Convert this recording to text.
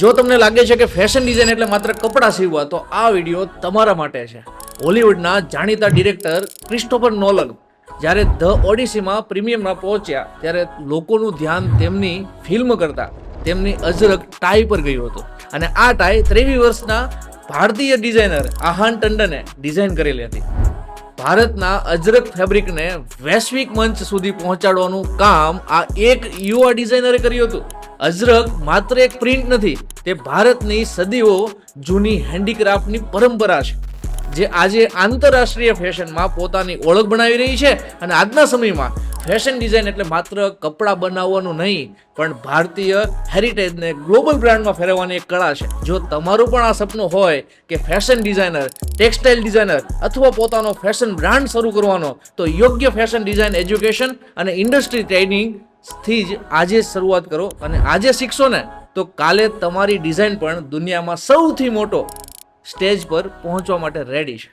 જો તમને લાગે છે કે ફેશન ડિઝાઇન એટલે માત્ર કપડાં સીવવા, તો આ વિડીયો તમારા માટે છે. હોલિવૂડના જાણીતા ડિરેક્ટર ક્રિસ્ટોફર નોલન જ્યારે ધ ઓડિસીમાં પ્રીમિયમમાં પહોંચ્યા ત્યારે લોકોનું ધ્યાન તેમની ફિલ્મ કરતાં તેમની અજરક ટાઈ પર ગયું હતું. અને આ ટાઈ 23 વર્ષના ભારતીય ડિઝાઇનર આહાન ટંડને ડિઝાઇન કરેલી હતી. ભારતના અજરક ફેબ્રિકને વૈશ્વિક મંચ સુધી પહોંચાડવાનું કામ આ એક યુવા ડિઝાઇનરે કર્યું હતું. અજરક માત્ર એક પ્રિન્ટ નથી, તે ભારતની સદીઓ જૂની હેન્ડીક્રાફ્ટની પરંપરા છે જે આજે આંતરરાષ્ટ્રીય ફેશનમાં પોતાની ઓળખ બનાવી રહી છે. અને આજના સમયમાં ફેશન ડિઝાઇન એટલે માત્ર કપડાં બનાવવાનું નહીં, પણ ભારતીય હેરિટેજને ગ્લોબલ બ્રાન્ડમાં ફેરવવાની એક કળા છે. જો તમારું પણ આ સપનું હોય કે ફેશન ડિઝાઇનર, ટેક્સટાઇલ ડિઝાઇનર અથવા પોતાનો ફેશન બ્રાન્ડ શરૂ કરવાનો, તો યોગ્ય ફેશન ડિઝાઇન એજ્યુકેશન અને ઇન્ડસ્ટ્રી ટ્રેનિંગથી જ આજે શરૂઆત કરો. અને આજે શીખશો ને તો કાલે તમારી ડિઝાઇન પણ દુનિયામાં સૌથી મોટો સ્ટેજ પર પહોંચવા માટે રેડી છે.